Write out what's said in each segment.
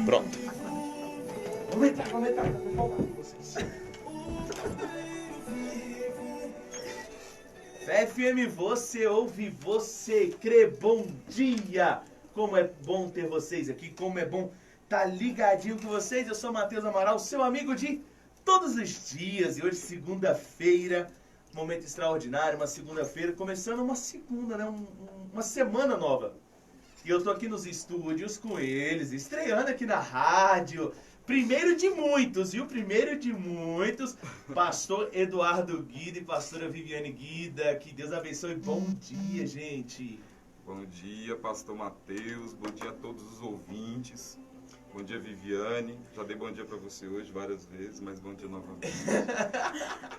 Pronto. Vamos entrar, vou folgar com vocês. FM, você ouve, você crê, bom dia! Como é bom ter vocês aqui, como é bom estar ligadinho com vocês. Eu sou Matheus Amaral, seu amigo de todos os dias. E hoje, segunda-feira, momento extraordinário, uma segunda-feira, começando uma segunda, né? Uma semana nova. E eu tô aqui nos estúdios com eles, estreando aqui na rádio. Primeiro de muitos, viu? Primeiro de muitos, pastor Eduardo Guida e pastora Viviane Guida. Que Deus abençoe. Bom dia, gente. Bom dia, pastor Matheus. Bom dia a todos os ouvintes. Bom dia, Viviane. Já dei bom dia para você hoje várias vezes, mas bom dia novamente.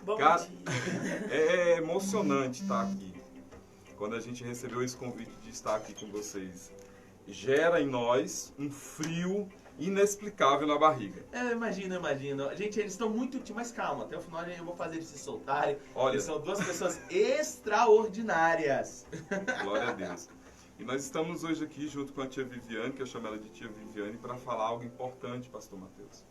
Bom Cara, dia. é emocionante estar aqui. Quando a gente recebeu esse convite de estar aqui com vocês, gera em nós um frio inexplicável na barriga. Imagino. Gente, eles estão muito... Mas calma, até o final eu vou fazer eles se soltarem. Olha, eles são duas pessoas extraordinárias. Glória a Deus. E nós estamos hoje aqui junto com a tia Viviane, que eu chamo ela de tia Viviane, para falar algo importante, pastor Matheus.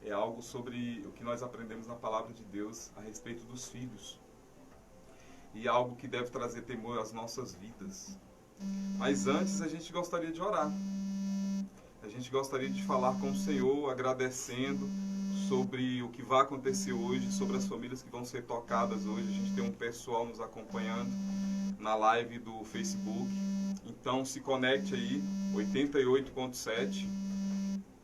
É algo sobre o que nós aprendemos na palavra de Deus a respeito dos filhos. E algo que deve trazer temor às nossas vidas. Mas antes a gente gostaria de orar. A gente gostaria de falar com o Senhor, agradecendo sobre o que vai acontecer hoje, sobre as famílias que vão ser tocadas hoje. A gente tem um pessoal nos acompanhando na live do Facebook. Então se conecte aí, 88.7.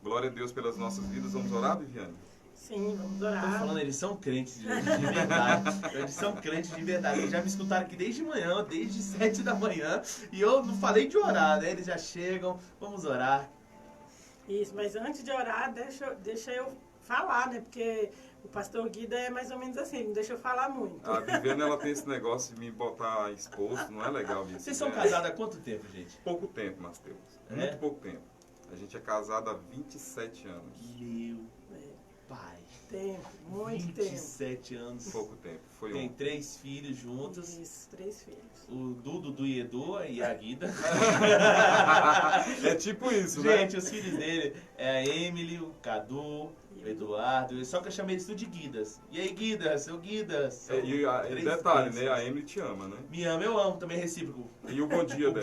Glória a Deus pelas nossas vidas. Vamos orar, Viviane? Sim, vamos Tô orar. falando, eles são crentes de verdade. Eles são crentes de verdade. Eles já me escutaram aqui desde manhã, desde 7 da manhã. E eu não falei de orar, né? Eles já chegam, vamos orar. Isso, mas antes de orar, deixa eu falar, né? Porque o pastor Guida é mais ou menos assim, não deixa eu falar muito. A Viviane, ela tem esse negócio de me botar exposto, não é legal isso. Vocês são né? casados há quanto tempo, gente? Pouco tempo, Matheus. É? Muito pouco tempo. A gente é casado há 27 anos. Meu É, pai. tempo, muito 27 anos. Pouco tempo. Foi Tem um. 3 filhos juntos. tempo. Isso, 3 filhos. O Dudu e Edu e a Guida. É tipo isso, né? Gente, os filhos dele é a Emily, o Cadu, o Eduardo. Só que eu chamei eles tudo de Guidas. E aí, Guidas? Seu Guidas. E Três detalhe, vezes. né? A Emily te ama, né? Me ama, eu amo, também é recíproco. E o bom dia dela.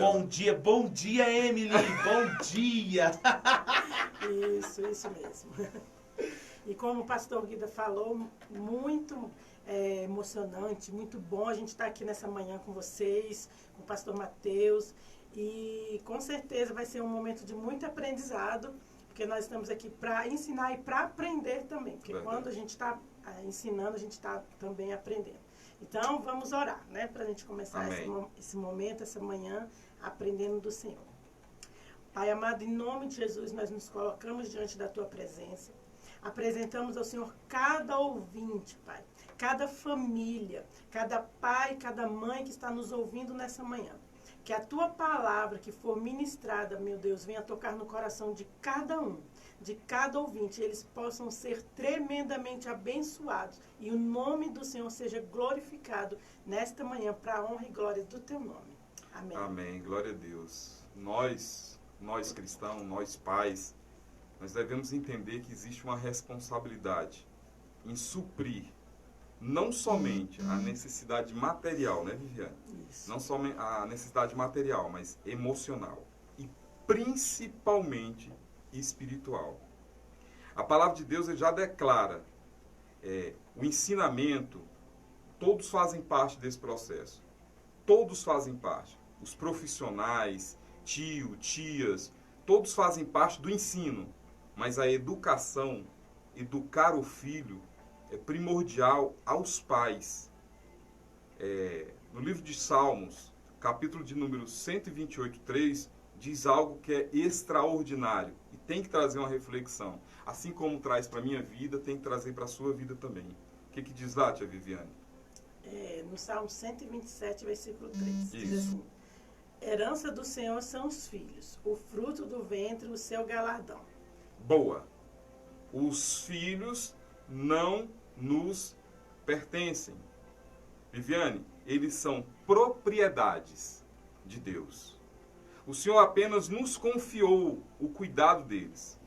Bom dia, Emily. Bom dia. Isso mesmo. E como o pastor Guida falou, muito emocionante, muito bom a gente estar aqui nessa manhã com vocês, com o pastor Matheus. E com certeza vai ser um momento de muito aprendizado, porque nós estamos aqui para ensinar e para aprender também. Porque Verdade. quando a gente está ensinando, a gente está também aprendendo. Então vamos orar, né? Para a gente começar esse momento, essa manhã, aprendendo do Senhor. Pai amado, em nome de Jesus, nós nos colocamos diante da Tua presença. Apresentamos ao Senhor cada ouvinte, Pai, cada família, cada pai, cada mãe que está nos ouvindo nessa manhã. Que a Tua palavra que for ministrada, meu Deus, venha tocar no coração de cada um, de cada ouvinte, eles possam ser tremendamente abençoados e o nome do Senhor seja glorificado nesta manhã para a honra e glória do Teu nome. Amém. Amém. Glória a Deus. Nós cristãos, nós pais, nós devemos entender que existe uma responsabilidade em suprir não somente a necessidade material, né, Viviane? Isso. Não somente a necessidade material, mas emocional e principalmente espiritual. A palavra de Deus ele já declara o ensinamento, todos fazem parte desse processo. Todos fazem parte. Os profissionais, tio, tias, todos fazem parte do ensino. Mas a educação, educar o filho, é primordial aos pais. No livro de Salmos, capítulo de número 128:3, diz algo que é extraordinário e tem que trazer uma reflexão. Assim como traz para a minha vida, tem que trazer para a sua vida também. O que diz lá, tia Viviane? No Salmo 127, versículo 3, diz Isso. assim: herança do Senhor são os filhos, o fruto do ventre, o seu galardão. Boa. Os filhos não nos pertencem. Viviane, eles são propriedades de Deus. O Senhor apenas nos confiou o cuidado deles.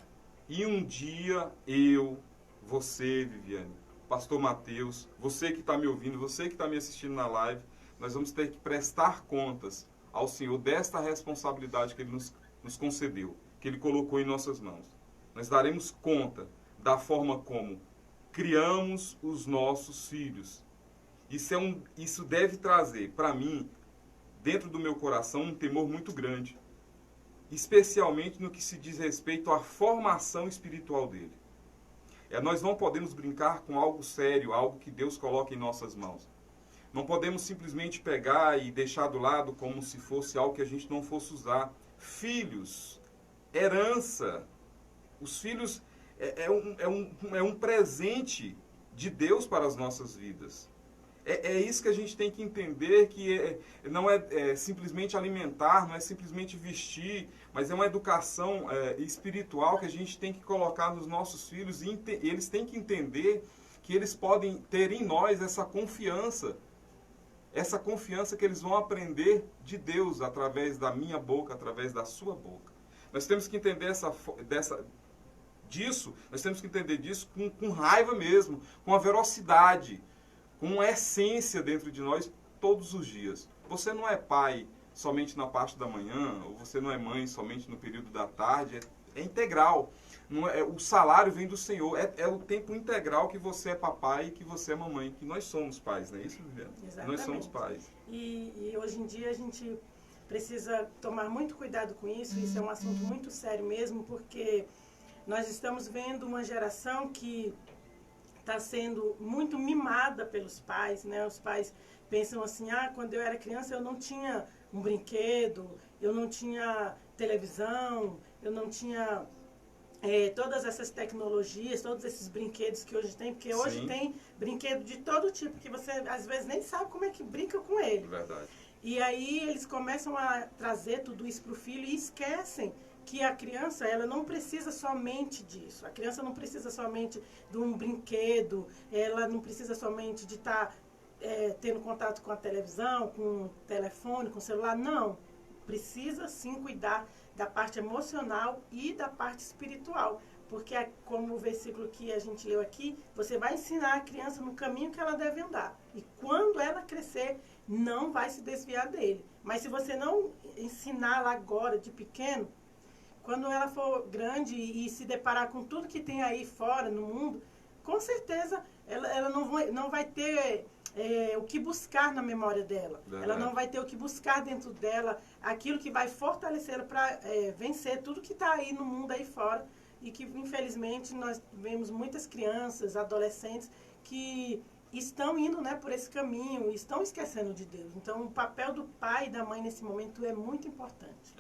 E um dia eu, você, Viviane, pastor Mateus, você que está me ouvindo, você que está me assistindo na live, nós vamos ter que prestar contas ao Senhor desta responsabilidade que Ele nos concedeu, que Ele colocou em nossas mãos. Nós daremos conta da forma como criamos os nossos filhos. Isso deve trazer para mim, dentro do meu coração, um temor muito grande, especialmente no que se diz respeito à formação espiritual dele. Nós não podemos brincar com algo sério, algo que Deus coloca em nossas mãos. Não podemos simplesmente pegar e deixar do lado como se fosse algo que a gente não fosse usar. Filhos, herança. Os filhos é um presente de Deus para as nossas vidas. É isso que a gente tem que entender, que não é simplesmente alimentar, não é simplesmente vestir, mas é uma educação espiritual que a gente tem que colocar nos nossos filhos, e eles têm que entender que eles podem ter em nós essa confiança que eles vão aprender de Deus através da minha boca, através da sua boca. Nós temos que entender nós temos que entender disso com raiva mesmo, com a velocidade, com uma essência dentro de nós todos os dias. Você não é pai somente na parte da manhã, ou você não é mãe somente no período da tarde, é integral. O salário vem do Senhor, é o tempo integral que você é papai e que você é mamãe, que nós somos pais, não é isso, Viviane? Exatamente. Nós somos pais. E hoje em dia a gente precisa tomar muito cuidado com isso, isso é um assunto muito sério mesmo, porque nós estamos vendo uma geração que está sendo muito mimada pelos pais, né? Os pais pensam assim, quando eu era criança eu não tinha um brinquedo, eu não tinha televisão, eu não tinha todas essas tecnologias, todos esses brinquedos que hoje tem, porque hoje tem brinquedo de todo tipo, que você às vezes nem sabe como é que brinca com ele. Verdade. E aí eles começam a trazer tudo isso para o filho e esquecem que a criança, ela não precisa somente disso. A criança não precisa somente de um brinquedo, ela não precisa somente de estar tendo contato com a televisão, com o telefone, com o celular. Não. Precisa sim cuidar da parte emocional e da parte espiritual. Porque, como o versículo que a gente leu aqui, você vai ensinar a criança no caminho que ela deve andar. E quando ela crescer, não vai se desviar dele. Mas se você não ensiná-la agora, de pequeno, quando ela for grande e se deparar com tudo que tem aí fora no mundo, com certeza ela não vai ter o que buscar na memória dela. Verdade. Ela não vai ter o que buscar dentro dela, aquilo que vai fortalecê-la para vencer tudo que está aí no mundo aí fora. E que, infelizmente, nós vemos muitas crianças, adolescentes, que estão indo, né, por esse caminho, estão esquecendo de Deus. Então, o papel do pai e da mãe nesse momento é muito importante.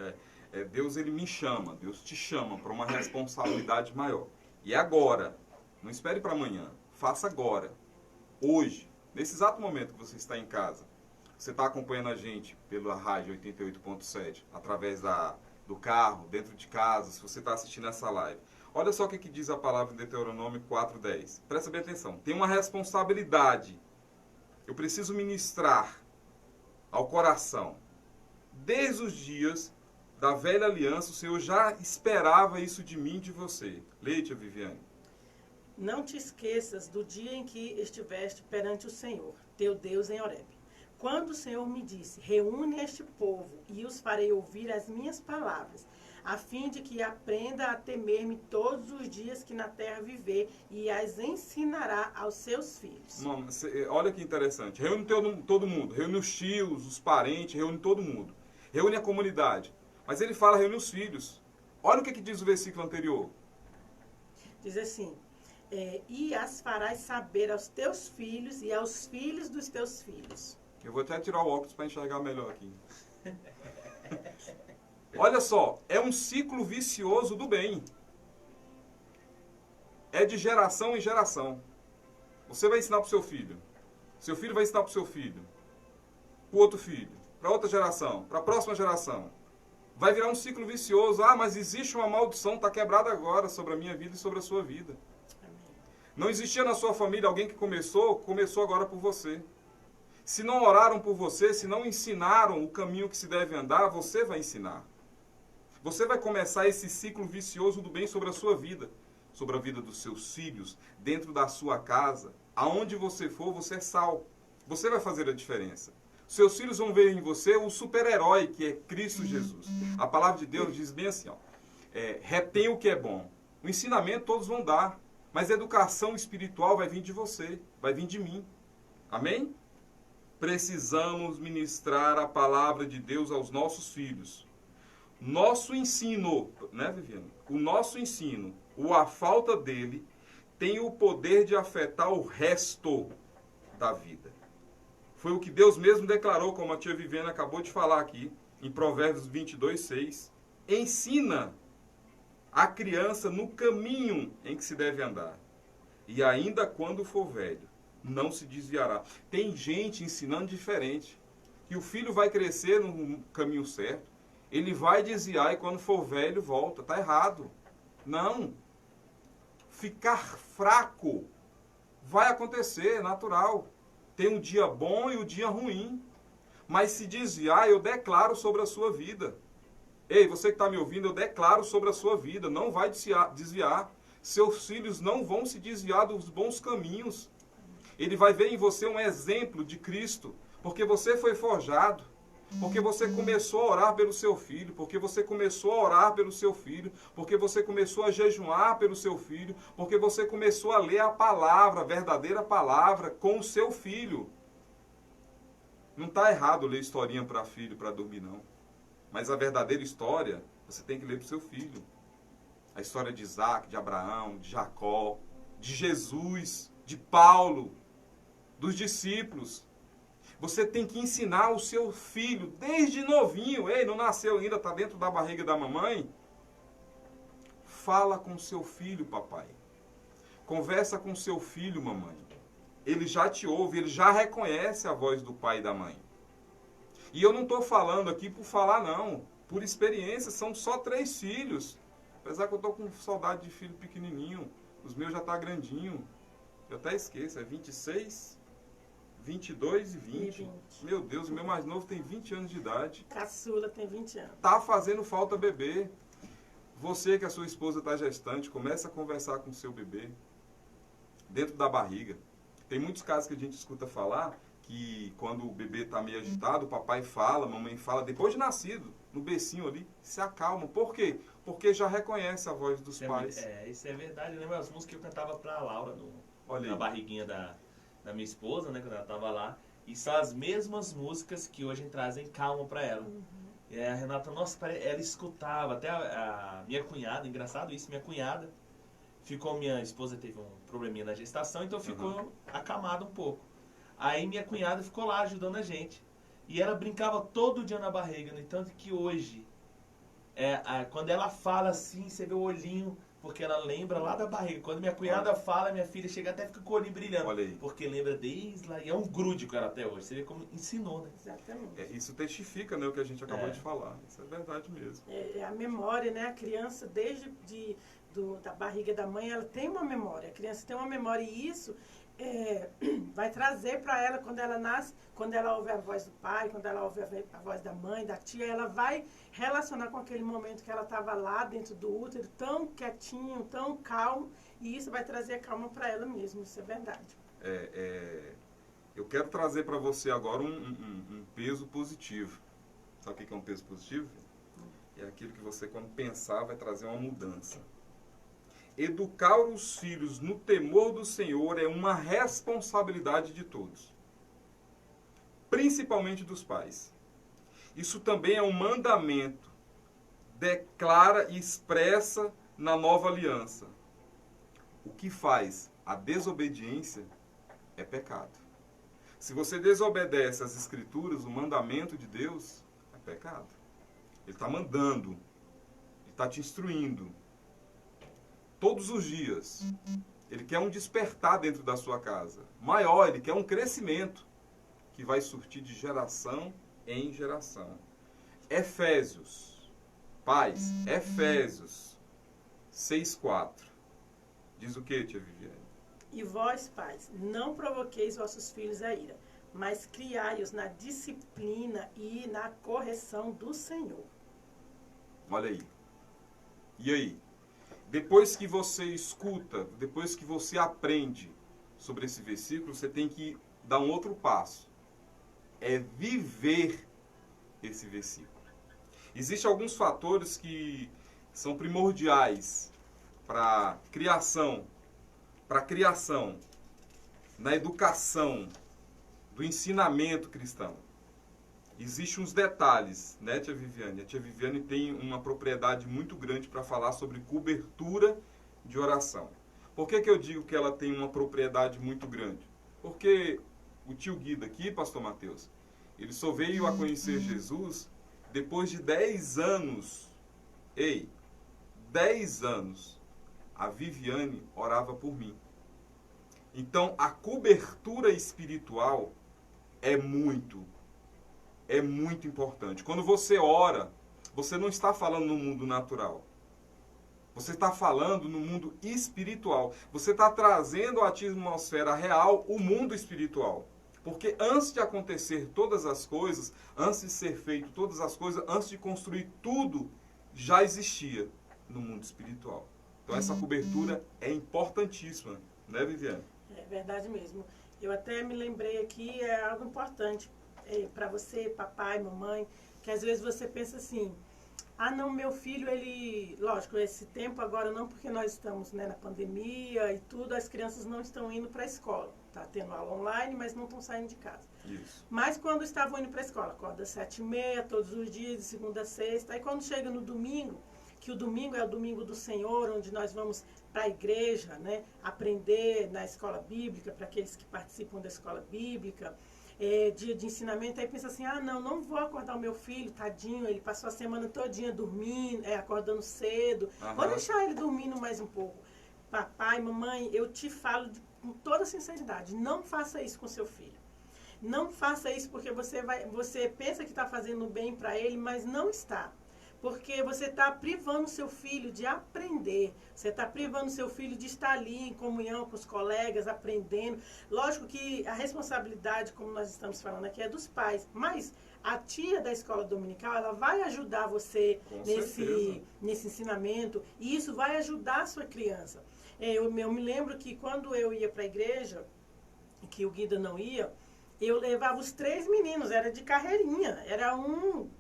Deus, ele me chama, Deus te chama para uma responsabilidade maior. E agora, não espere para amanhã, faça agora, hoje, nesse exato momento que você está em casa. Você está acompanhando a gente pela rádio 88.7, através do carro, dentro de casa, se você está assistindo essa live. Olha só o que diz a palavra em Deuteronômio 4:10. Presta bem atenção. Tem uma responsabilidade. Eu preciso ministrar ao coração. Desde os dias da velha aliança, o Senhor já esperava isso de mim e de você. Leia, Viviane. Não te esqueças do dia em que estiveste perante o Senhor, teu Deus, em Horebe. Quando o Senhor me disse, reúne este povo e os farei ouvir as minhas palavras, a fim de que aprenda a temer-me todos os dias que na terra viver e as ensinará aos seus filhos. Olha que interessante. Reúne todo mundo. Reúne os tios, os parentes, reúne todo mundo. Reúne a comunidade. Mas ele fala, reúne os filhos. Olha o que diz o versículo anterior. Diz assim, e as farás saber aos teus filhos e aos filhos dos teus filhos. Eu vou até tirar o óculos para enxergar melhor aqui. Olha só, é um ciclo vicioso do bem. É de geração em geração. Você vai ensinar para o seu filho. Seu filho vai ensinar para o seu filho. Para o outro filho. Para outra geração. Para a próxima geração. Vai virar um ciclo vicioso. Mas existe uma maldição, está quebrada agora sobre a minha vida e sobre a sua vida. Não existia na sua família alguém que começou agora por você. Se não oraram por você, se não ensinaram o caminho que se deve andar, você vai ensinar. Você vai começar esse ciclo vicioso do bem sobre a sua vida, sobre a vida dos seus filhos, dentro da sua casa. Aonde você for, você é sal. Você vai fazer a diferença. Seus filhos vão ver em você o super-herói que é Cristo Jesus. A palavra de Deus diz bem assim, ó, retém o que é bom. O ensinamento todos vão dar, mas a educação espiritual vai vir de você, vai vir de mim. Amém? Precisamos ministrar a palavra de Deus aos nossos filhos. Nosso ensino, né, Viviane? O nosso ensino, ou a falta dele, tem o poder de afetar o resto da vida. Foi o que Deus mesmo declarou, como a tia Viviane acabou de falar aqui, em Provérbios 22:6. Ensina a criança no caminho em que se deve andar. E ainda quando for velho, não se desviará. Tem gente ensinando diferente. Que o filho vai crescer no caminho certo, ele vai desviar e quando for velho volta. Está errado. Não. Ficar fraco vai acontecer, é natural. Tem um dia bom e um dia ruim. Mas se desviar, eu declaro sobre a sua vida. Ei, você que está me ouvindo, eu declaro sobre a sua vida. Não vai desviar. Seus filhos não vão se desviar dos bons caminhos. Ele vai ver em você um exemplo de Cristo. Porque você foi forjado. Porque você começou a orar pelo seu filho. Porque você começou a orar pelo seu filho. Porque você começou a jejuar pelo seu filho. Porque você começou a ler a palavra, a verdadeira palavra, com o seu filho. Não está errado ler historinha para filho, para dormir, não. Mas a verdadeira história, você tem que ler para o seu filho. A história de Isaac, de Abraão, de Jacó, de Jesus, de Paulo, dos discípulos. Você tem que ensinar o seu filho desde novinho. Ei, não nasceu ainda, está dentro da barriga da mamãe? Fala com seu filho, papai. Conversa com seu filho, mamãe. Ele já te ouve, ele já reconhece a voz do pai e da mãe. E eu não estou falando aqui por falar, não. Por experiência, são só 3 filhos. Apesar que eu estou com saudade de filho pequenininho. Os meus já estão grandinho. Eu até esqueço, é 26, 22 e 20. Meu Deus, o meu mais novo tem 20 anos de idade. Caçula tem 20 anos. Tá fazendo falta bebê. Você que a sua esposa está gestante, começa a conversar com o seu bebê. Dentro da barriga. Tem muitos casos que a gente escuta falar que quando o bebê está meio agitado, o papai fala, a mamãe fala, depois de nascido, no becinho ali, se acalma. Por quê? Porque já reconhece a voz dos pais. Isso é verdade. Lembra as músicas que eu cantava pra Laura Olha na aí. barriguinha da minha esposa, né, quando ela estava lá. E são as mesmas músicas que hoje trazem calma pra ela. E a Renata, nossa, ela escutava, até a minha cunhada, engraçado isso, minha cunhada, minha esposa teve um probleminha na gestação, então ficou acamada um pouco. Aí minha cunhada ficou lá ajudando a gente. E ela brincava todo dia na barriga, no entanto que hoje, quando ela fala assim, você vê o olhinho, porque ela lembra lá da barriga. Quando minha cunhada fala, minha filha chega até fica com o olhinho brilhando. Olha aí. Porque lembra desde lá, e é um grude com ela até hoje. Você vê como ensinou, né? Exatamente. Isso testifica, né, o que a gente acabou de falar. Isso é verdade mesmo. É a memória, né? A criança, desde da barriga da mãe, ela tem uma memória. A criança tem uma memória e isso vai trazer para ela, quando ela nasce, quando ela ouve a voz do pai, quando ela ouve a voz da mãe, da tia, ela vai relacionar com aquele momento que ela estava lá dentro do útero, tão quietinho, tão calmo, e isso vai trazer calma para ela mesmo, isso é verdade. Eu quero trazer para você agora um peso positivo. Sabe o que é um peso positivo? É aquilo que você, quando pensar, vai trazer uma mudança. Educar os filhos no temor do Senhor é uma responsabilidade de todos, principalmente dos pais. Isso também é um mandamento, declara e expressa na nova aliança. O que faz a desobediência é pecado. Se você desobedece às Escrituras, o mandamento de Deus, é pecado. Ele está mandando, ele está te instruindo. Todos os dias. Ele quer um despertar dentro da sua casa. Maior, ele quer um crescimento que vai surtir de geração em geração. Efésios. Pais, Efésios 6:4. Diz o que, tia Viviane? E vós, pais, não provoqueis vossos filhos a ira, mas criai-os na disciplina e na correção do Senhor. Olha aí. E aí? Depois que você escuta, depois que você aprende sobre esse versículo, você tem que dar um outro passo. É viver esse versículo. Existem alguns fatores que são primordiais para a criação, na educação, do ensinamento cristão. Existem uns detalhes, né, tia Viviane? A tia Viviane tem uma propriedade muito grande para falar sobre cobertura de oração. Por que eu digo que ela tem uma propriedade muito grande? Porque o tio Guida aqui, pastor Mateus, ele só veio a conhecer Jesus depois de 10 anos. 10 anos, a Viviane orava por mim. Então, a cobertura espiritual é muito importante. Quando você ora, você não está falando no mundo natural. Você está falando no mundo espiritual. Você está trazendo à atmosfera real o mundo espiritual. Porque antes de acontecer todas as coisas, antes de ser feito todas as coisas, antes de construir tudo, já existia no mundo espiritual. Então essa cobertura é importantíssima, né, Viviane? É verdade mesmo. Eu até me lembrei aqui, é algo importante para você, papai, mamãe, que às vezes você pensa assim, ah não, meu filho, ele, lógico, esse tempo agora não, porque nós estamos, né, na pandemia e tudo, as crianças não estão indo para a escola, tá tendo aula online, mas não estão saindo de casa. Isso. Mas quando estavam indo para a escola, acorda às 7h30, todos os dias, de segunda a sexta, aí quando chega no domingo, que o domingo é o domingo do Senhor, onde nós vamos para a igreja, né, aprender na escola bíblica, para aqueles que participam da escola bíblica, dia de ensinamento, aí pensa assim, ah não vou acordar o meu filho, tadinho, ele passou a semana todinha dormindo, acordando cedo, vou deixar ele dormindo mais um pouco. Papai, mamãe, eu te falo com toda sinceridade, não faça isso com seu filho. Não faça isso porque você pensa que está fazendo bem para ele, mas não está. Porque você está privando seu filho de aprender, você está privando seu filho de estar ali em comunhão com os colegas, aprendendo. Lógico que a responsabilidade, como nós estamos falando aqui, é dos pais, mas a tia da escola dominical, ela vai ajudar você nesse ensinamento, e isso vai ajudar a sua criança. Eu me lembro que quando eu ia para a igreja, que o Guida não ia, eu levava os 3 meninos, era de carreirinha. Era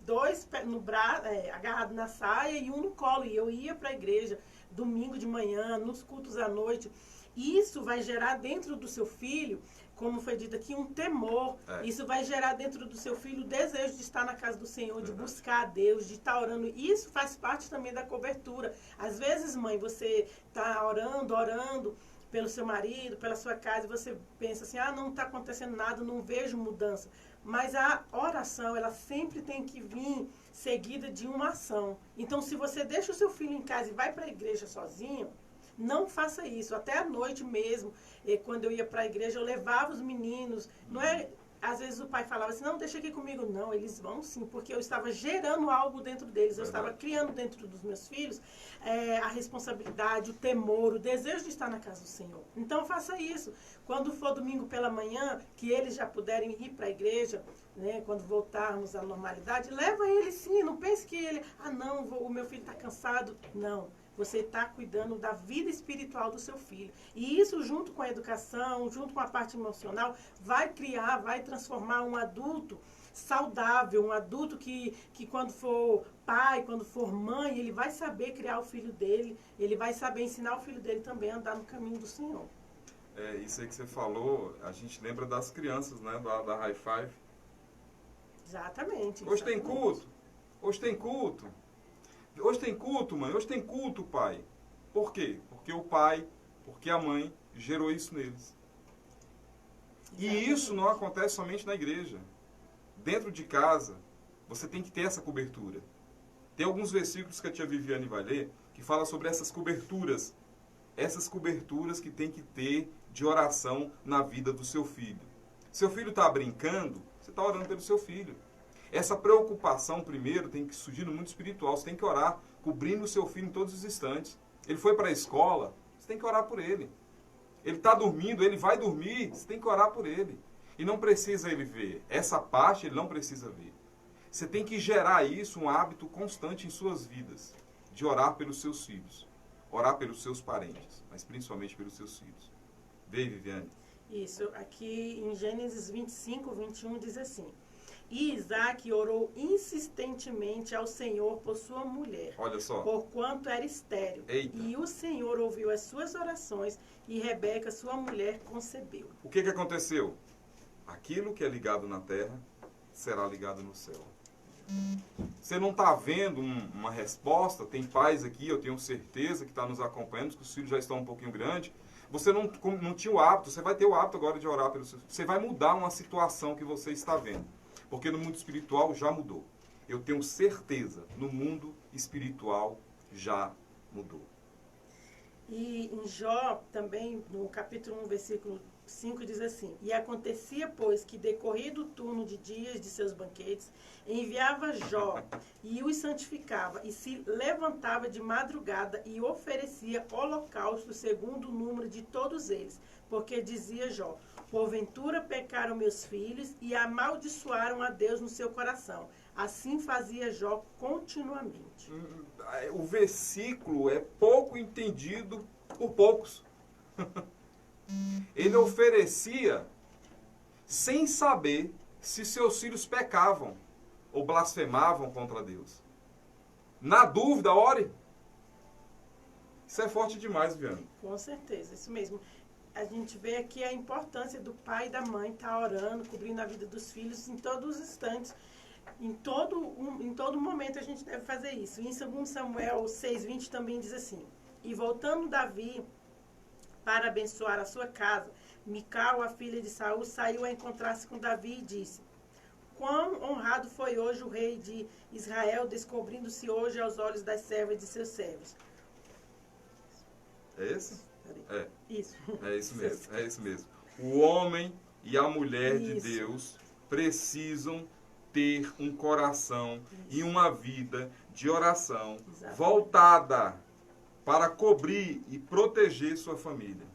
2 no braço, agarrado na saia e 1 no colo. E eu ia para a igreja domingo de manhã, nos cultos à noite. Isso vai gerar dentro do seu filho, como foi dito aqui, um temor. Isso vai gerar dentro do seu filho o desejo de estar na casa do Senhor, de buscar a Deus, de estar orando. Isso faz parte também da cobertura. Às vezes, mãe, você está orando pelo seu marido, pela sua casa, e você pensa assim, não está acontecendo nada, não vejo mudança. Mas a oração, ela sempre tem que vir seguida de uma ação. Então, se você deixa o seu filho em casa e vai para a igreja sozinho, não faça isso. Até à noite mesmo, quando eu ia para a igreja, eu levava os meninos, não é... Às vezes o pai falava assim, não, deixa aqui comigo. Não, eles vão sim, porque eu estava gerando algo dentro deles, eu estava criando dentro dos meus filhos a responsabilidade, o temor, o desejo de estar na casa do Senhor. Então faça isso. Quando for domingo pela manhã, que eles já puderem ir para a igreja, né, quando voltarmos à normalidade, leva eles sim, não pense que ele, o meu filho está cansado. Não. Você está cuidando da vida espiritual do seu filho. E isso, junto com a educação, junto com a parte emocional, vai transformar um adulto saudável, um adulto que quando for pai, quando for mãe, ele vai saber criar o filho dele, ele vai saber ensinar o filho dele também a andar no caminho do Senhor. Isso aí que você falou, a gente lembra das crianças, né, da High Five. Exatamente. Hoje tem culto. Hoje tem culto, mãe. Hoje tem culto, pai. Por quê? Porque o pai, porque a mãe gerou isso neles. E isso não acontece somente na igreja. Dentro de casa, você tem que ter essa cobertura. Tem alguns versículos que a tia Viviane vai ler que fala sobre essas coberturas. Essas coberturas que tem que ter de oração na vida do seu filho. Seu filho está brincando, você está orando pelo seu filho. Essa preocupação, primeiro, tem que surgir no mundo espiritual. Você tem que orar, cobrindo o seu filho em todos os instantes. Ele foi para a escola, você tem que orar por ele. Ele está dormindo, ele vai dormir, você tem que orar por ele. E não precisa ele ver. Essa parte ele não precisa ver. Você tem que gerar isso, um hábito constante em suas vidas. de orar pelos seus filhos, orar pelos seus parentes, mas principalmente pelos seus filhos. Vê, Viviane. Isso, aqui em Gênesis 25, 21 diz assim: E Isaac orou insistentemente ao Senhor por sua mulher, olha só, porquanto era estéril. Eita. E o Senhor ouviu as suas orações e Rebeca, sua mulher, concebeu. O que aconteceu? Aquilo que é ligado na terra será ligado no céu. Você não está vendo uma resposta? Tem pais aqui, eu tenho certeza que está nos acompanhando, que os filhos já estão um pouquinho grandes. Você não tinha o hábito, você vai ter o hábito agora de orar pelos seus filhos. Você vai mudar uma situação que você está vendo. Porque no mundo espiritual já mudou. Eu tenho certeza, no mundo espiritual já mudou. E em Jó, também, no capítulo 1, versículo 5, diz assim: E acontecia, pois, que decorrido o turno de dias de seus banquetes, enviava Jó e os santificava, e se levantava de madrugada e oferecia holocausto segundo o número de todos eles. Porque dizia Jó: Porventura pecaram meus filhos e amaldiçoaram a Deus no seu coração. Assim fazia Jó continuamente. O versículo é pouco entendido por poucos. Ele oferecia sem saber se seus filhos pecavam ou blasfemavam contra Deus. Na dúvida, ore. Isso é forte demais, Viana. Com certeza, isso mesmo. A gente vê aqui a importância do pai e da mãe estar orando, cobrindo a vida dos filhos em todos os instantes. Em todo momento a gente deve fazer isso. Em 2 Samuel 6,20 também diz assim: E voltando Davi para abençoar a sua casa, Mical, a filha de Saul, saiu a encontrar-se com Davi e disse: Quão honrado foi hoje o rei de Israel, descobrindo-se hoje aos olhos das servas de seus servos. É esse? É. Isso. É isso mesmo, é isso mesmo. O homem e a mulher de Isso. Deus precisam ter um coração e uma vida de oração voltada para cobrir e proteger sua família.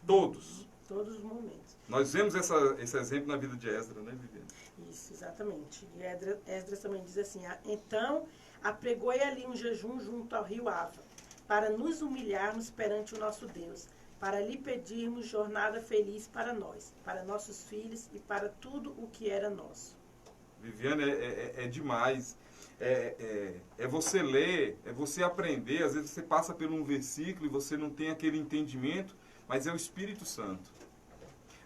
Todos. Todos os momentos. Nós vemos esse exemplo na vida de Esdras, né, Viviane? Isso, exatamente. E Esdras também diz assim: Então apregou ali um jejum junto ao rio Ava, para nos humilharmos perante o nosso Deus, para lhe pedirmos jornada feliz para nós, para nossos filhos e para tudo o que era nosso. Viviane, é demais. É você ler, é você aprender. Às vezes você passa por um versículo e você não tem aquele entendimento, mas é o Espírito Santo.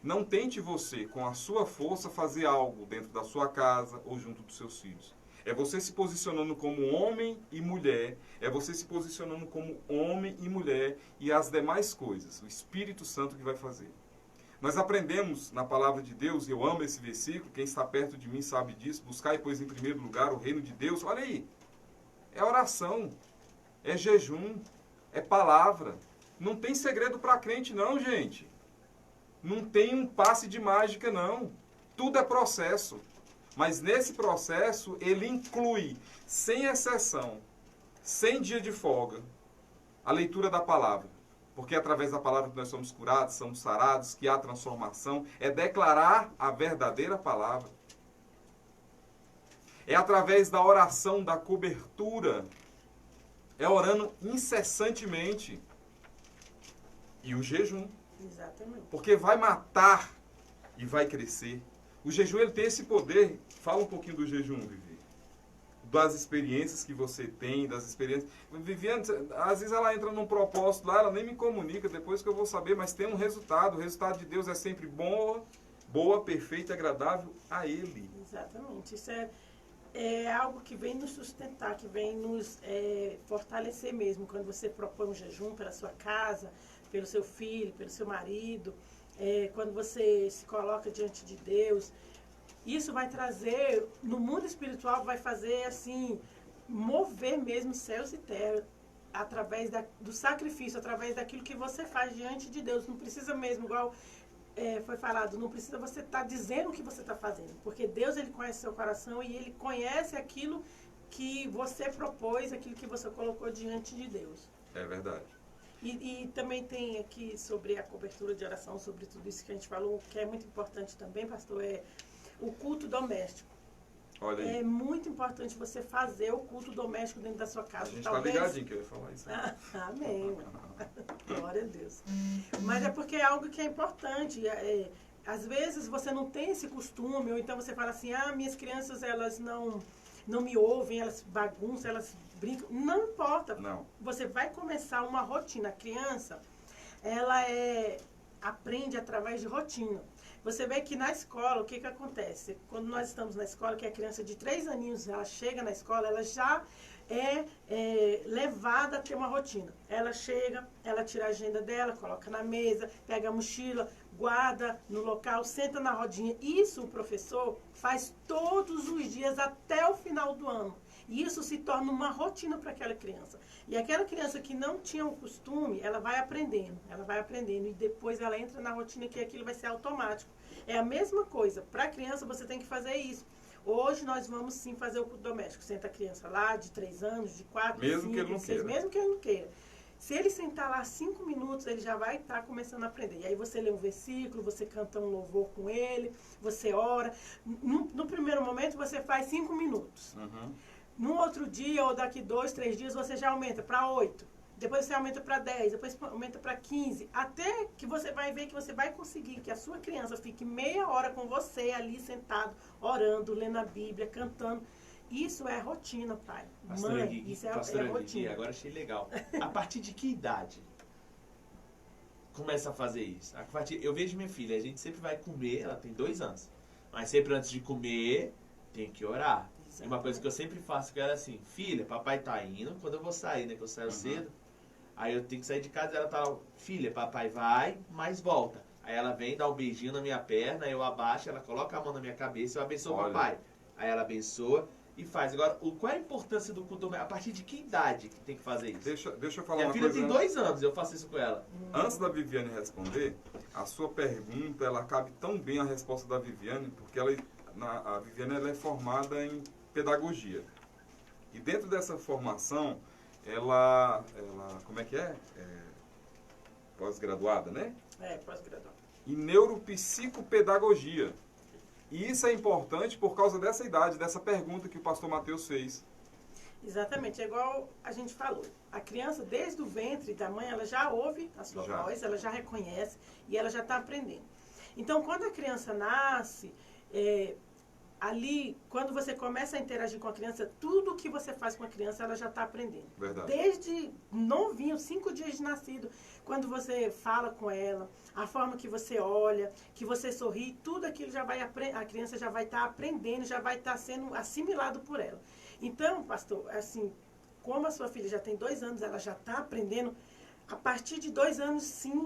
Não tente você, com a sua força, fazer algo dentro da sua casa ou junto dos seus filhos. É você se posicionando como homem e mulher, é você se posicionando como homem e mulher e as demais coisas. O Espírito Santo que vai fazer. Nós aprendemos na palavra de Deus, e eu amo esse versículo, quem está perto de mim sabe disso: buscai, pois, em primeiro lugar o reino de Deus. Olha aí, é oração, é jejum, é palavra. Não tem segredo para crente não, gente. Não tem um passe de mágica não. Tudo é processo. Mas nesse processo ele inclui, sem exceção, sem dia de folga, a leitura da palavra. Porque é através da palavra que nós somos curados, somos sarados, que há transformação. É declarar a verdadeira palavra. É através da oração, da cobertura. É orando incessantemente. E o jejum. Exatamente. Porque vai matar e vai crescer. O jejum ele tem esse poder. Fala um pouquinho do jejum, Vivi. Das experiências que você tem, das experiências... Viviane, às vezes ela entra num propósito lá, ela nem me comunica, depois que eu vou saber, mas tem um resultado. O resultado de Deus é sempre boa, perfeita e agradável a Ele. Exatamente. Isso é algo que vem nos sustentar, que vem nos fortalecer mesmo. Quando você propõe um jejum pela sua casa, pelo seu filho, pelo seu marido, quando você se coloca diante de Deus... Isso vai trazer, no mundo espiritual, vai fazer assim, mover mesmo céus e terra, através do sacrifício, através daquilo que você faz diante de Deus. Não precisa mesmo, igual foi falado, não precisa você estar dizendo o que você está fazendo, porque Deus, Ele conhece seu coração e Ele conhece aquilo que você propôs, aquilo que você colocou diante de Deus. É verdade. E também tem aqui sobre a cobertura de oração, sobre tudo isso que a gente falou, que é muito importante também, pastor, o culto doméstico. Olha aí. É muito importante você fazer o culto doméstico dentro da sua casa. A gente tá ligadinho que eu ia falar isso. Amém. Glória a Deus. Mas é porque é algo que é importante. Às vezes você não tem esse costume, ou então você fala assim, minhas crianças, elas não me ouvem, elas bagunçam, elas brincam. Não importa. Não. Você vai começar uma rotina. A criança, ela aprende através de rotina. Você vê que na escola, o que acontece? Quando nós estamos na escola, que a criança de 3 aninhos, ela chega na escola, ela já é levada a ter uma rotina. Ela chega, ela tira a agenda dela, coloca na mesa, pega a mochila, guarda no local, senta na rodinha. Isso o professor faz todos os dias até o final do ano. E isso se torna uma rotina para aquela criança. E aquela criança que não tinha o costume, ela vai aprendendo. E depois ela entra na rotina que aquilo vai ser automático. É a mesma coisa. Para a criança, você tem que fazer isso. Hoje nós vamos sim fazer o culto doméstico. Senta a criança lá, de 3 anos, de 4, mesmo 5, que ele não 6, queira. mesmo que ele não queira. Se ele sentar lá 5 minutos, ele já vai estar começando a aprender. E aí você lê um versículo, você canta um louvor com ele, você ora. No primeiro momento, você faz 5 minutos. Uhum. No outro dia, ou daqui 2, 3 dias, você já aumenta para 8. Depois você aumenta para 10, depois aumenta para 15. Até que você vai ver que você vai conseguir que a sua criança fique meia hora com você ali sentado, orando, lendo a Bíblia, cantando. Isso é rotina, pai. Pastora Mãe, Gui, isso é Pastora rotina. Gui, agora achei legal. A partir de que idade começa a fazer isso? Eu vejo minha filha, a gente sempre vai comer, ela tem 2 anos. Mas sempre antes de comer, tem que orar. E uma coisa que eu sempre faço com ela é assim, filha, papai tá indo, quando eu vou sair, né, que eu saio cedo, aí eu tenho que sair de casa e ela tá, filha, papai vai, mas volta. Aí ela vem, dá um beijinho na minha perna, eu abaixo, ela coloca a mão na minha cabeça, eu abençoo o papai. Aí ela abençoa e faz. Agora, qual é a importância do culto doméstico? A partir de que idade que tem que fazer isso? Deixa eu falar Minha uma filha coisa. tem 2 anos, eu faço isso com ela. Antes da Viviane responder, a sua pergunta, ela cabe tão bem a resposta da Viviane, porque a Viviane ela é formada em pedagogia. E dentro dessa formação, ela como é que é? Pós-graduada, né? Pós-graduada. Em neuropsicopedagogia. E isso é importante por causa dessa idade, dessa pergunta que o pastor Mateus fez. Exatamente, é igual a gente falou. A criança, desde o ventre da mãe, ela já ouve a sua voz, ela já reconhece e ela já está aprendendo. Então, quando a criança nasce, ali, quando você começa a interagir com a criança, tudo que você faz com a criança, ela já está aprendendo. Verdade. Desde novinho, 5 dias de nascido, quando você fala com ela, a forma que você olha, que você sorri, tudo aquilo já vai a criança já vai estar aprendendo, já vai estar sendo assimilado por ela. Então, pastor, assim, como a sua filha já tem 2 anos, ela já está aprendendo. A partir de 2 anos, sim,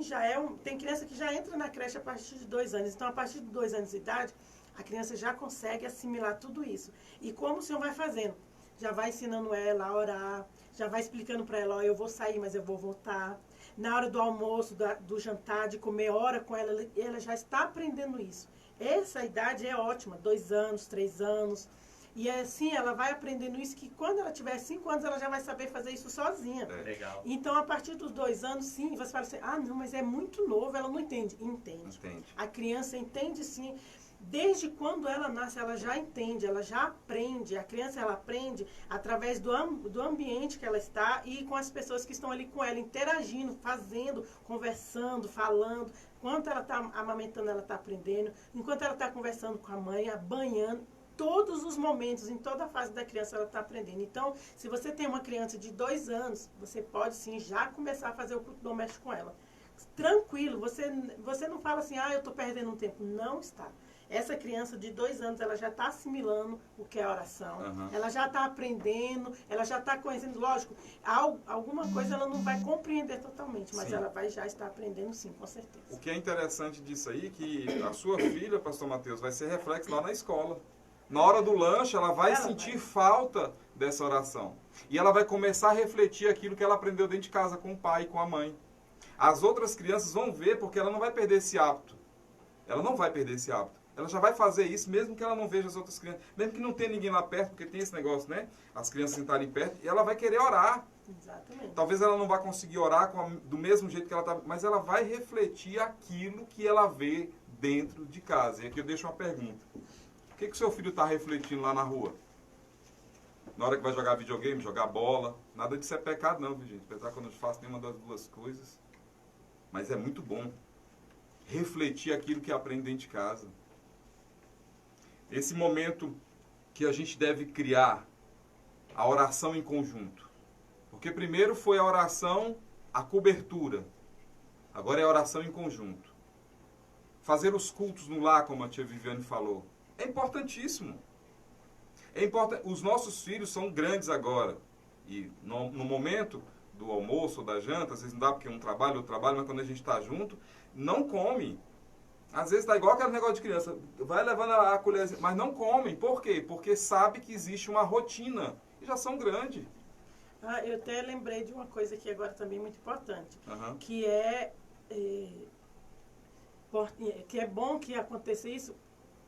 tem criança que já entra na creche a partir de 2 anos. Então, a partir de 2 anos de idade, a criança já consegue assimilar tudo isso. E como o senhor vai fazendo? Já vai ensinando ela a orar, já vai explicando para ela, eu vou sair, mas eu vou voltar. Na hora do almoço, do jantar, de comer, ora com ela, ela já está aprendendo isso. Essa idade é ótima, 2 anos, 3 anos. E assim, ela vai aprendendo isso, que quando ela tiver 5 anos, ela já vai saber fazer isso sozinha. Legal. Então, a partir dos 2 anos, sim, você fala assim, não, mas é muito novo, ela não entende. Entende. A criança entende sim. Desde quando ela nasce, ela já entende, ela já aprende. A criança, ela aprende através do ambiente que ela está e com as pessoas que estão ali com ela, interagindo, fazendo, conversando, falando. Enquanto ela está amamentando, ela está aprendendo. Enquanto ela está conversando com a mãe, banhando. Todos os momentos, em toda a fase da criança, ela está aprendendo. Então, se você tem uma criança de 2 anos, você pode sim já começar a fazer o culto doméstico com ela. Tranquilo, você não fala assim, eu estou perdendo um tempo. Não está. Essa criança de 2 anos, ela já está assimilando o que é oração. Ela já está aprendendo, ela já está conhecendo. Lógico, alguma coisa ela não vai compreender totalmente, mas ela vai já estar aprendendo sim, com certeza. O que é interessante disso aí, que a sua filha, pastor Mateus, vai ser reflexo lá na escola. Na hora do lanche, ela vai sentir falta dessa oração. E ela vai começar a refletir aquilo que ela aprendeu dentro de casa com o pai e com a mãe. As outras crianças vão ver, porque ela não vai perder esse hábito. Ela não vai perder esse hábito. Ela já vai fazer isso, mesmo que ela não veja as outras crianças. Mesmo que não tenha ninguém lá perto, porque tem esse negócio, né? As crianças sentarem perto, e ela vai querer orar. Exatamente. Talvez ela não vá conseguir orar do mesmo jeito que ela está, mas ela vai refletir aquilo que ela vê dentro de casa. E aqui eu deixo uma pergunta. que o seu filho está refletindo lá na rua? Na hora que vai jogar videogame, jogar bola. Nada disso é pecado não, viu, gente? Apesar que eu não faço nenhuma das duas coisas. Mas é muito bom refletir aquilo que aprende dentro de casa. Esse momento que a gente deve criar a oração em conjunto. Porque primeiro foi a oração, a cobertura. Agora é a oração em conjunto. Fazer os cultos no lar, como a tia Viviane falou, é importantíssimo. Os nossos filhos são grandes agora. E no momento do almoço ou da janta, às vezes não dá porque um trabalho, outro trabalho, mas quando a gente está junto, não come. Às vezes está igual aquele negócio de criança, vai levando a colherzinha, mas não comem. Por quê? Porque sabe que existe uma rotina. E já são grandes. Eu até lembrei de uma coisa aqui agora também muito importante. Uhum. Que é bom que aconteça isso,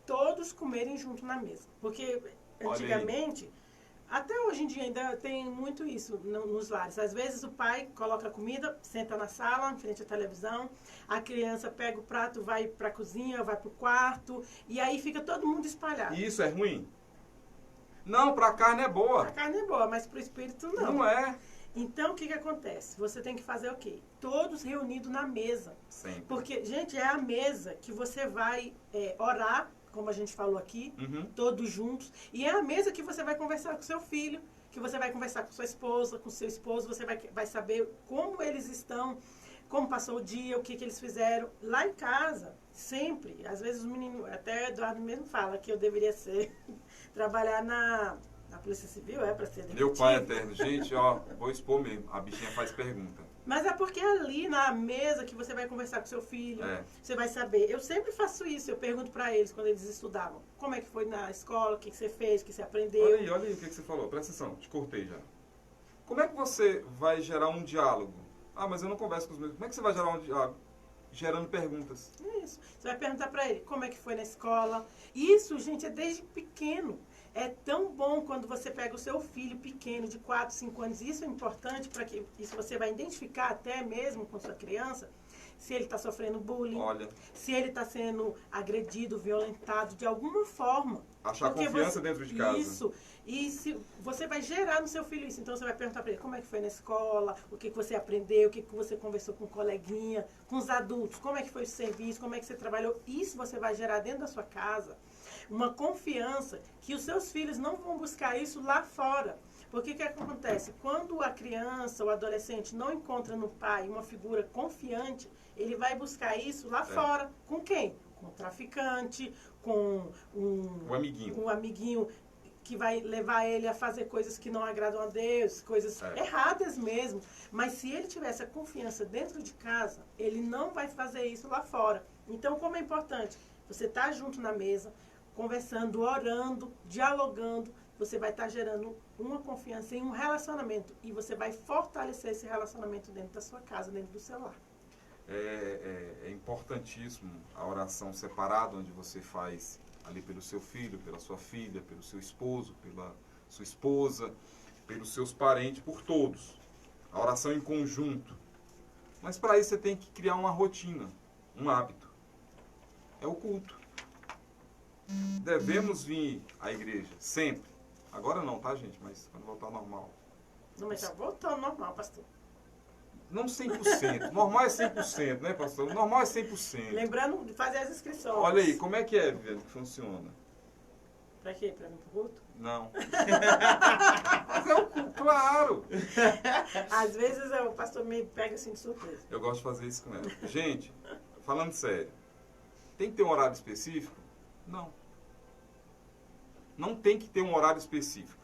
todos comerem junto na mesa. Porque antigamente, até hoje em dia ainda tem muito isso nos lares. Às vezes o pai coloca a comida, senta na sala, em frente à televisão, a criança pega o prato, vai para a cozinha, vai para o quarto, e aí fica todo mundo espalhado. E isso é ruim? Não, para a carne é boa. Para a carne é boa, mas para o espírito não. Não é. Então, o que acontece? Você tem que fazer o quê? Todos reunidos na mesa. Sempre. Porque, gente, é a mesa que você vai orar, como a gente falou aqui, todos juntos. E é a mesa que você vai conversar com seu filho, que você vai conversar com sua esposa, com seu esposo. Você vai saber como eles estão, como passou o dia, o que eles fizeram. Lá em casa, sempre, às vezes os meninos, até Eduardo mesmo fala que eu deveria trabalhar na Polícia Civil, para ser detetive. Meu pai eterno. Gente, vou expor mesmo. A bichinha faz pergunta. Mas é porque ali na mesa que você vai conversar com seu filho, você vai saber. Eu sempre faço isso, eu pergunto para eles quando eles estudavam. Como é que foi na escola, o que você fez, o que você aprendeu. Olha aí o que você falou. Presta atenção, te cortei já. Como é que você vai gerar um diálogo? Mas eu não converso com os meus... Como é que você vai gerar um diálogo? Gerando perguntas. Isso. Você vai perguntar para ele como é que foi na escola. Isso, gente, é desde pequeno. É tão bom quando você pega o seu filho pequeno, de 4, 5 anos. Isso é importante para que isso você vai identificar até mesmo com sua criança, se ele está sofrendo bullying, se ele está sendo agredido, violentado de alguma forma. Achar confiança dentro de casa. Isso. E se você vai gerar no seu filho isso. Então você vai perguntar para ele como é que foi na escola, o que você aprendeu, o que você conversou com o coleguinha, com os adultos, como é que foi o serviço, como é que você trabalhou. Isso você vai gerar dentro da sua casa uma confiança que os seus filhos não vão buscar isso lá fora. Porque o que acontece? Quando a criança ou adolescente não encontra no pai uma figura confiante, ele vai buscar isso lá fora. Com quem? Com o traficante, com um amiguinho que vai levar ele a fazer coisas que não agradam a Deus, coisas erradas mesmo. Mas se ele tiver essa confiança dentro de casa, ele não vai fazer isso lá fora. Então, como é importante você estar junto na mesa, conversando, orando, dialogando, você vai estar gerando uma confiança em um relacionamento e você vai fortalecer esse relacionamento dentro da sua casa, dentro do seu lar. É importantíssimo a oração separada, onde você faz ali pelo seu filho, pela sua filha, pelo seu esposo, pela sua esposa, pelos seus parentes, por todos. A oração em conjunto. Mas para isso você tem que criar uma rotina, um hábito. É o culto. Devemos vir à igreja sempre. Agora não, tá, gente? Mas quando voltar ao normal. Não, mas já voltou ao normal, pastor. Não 100%. Normal é 100%, né, pastor? Normal é 100%. Lembrando de fazer as inscrições. Olha aí, como é que Viviane, que funciona? Pra quê? Pra mim pro culto? Não. Mas é o culto, claro. Às vezes o pastor me pega assim de surpresa. Eu gosto de fazer isso com ela. Gente, falando sério, tem que ter um horário específico? Não. Não tem que ter um horário específico.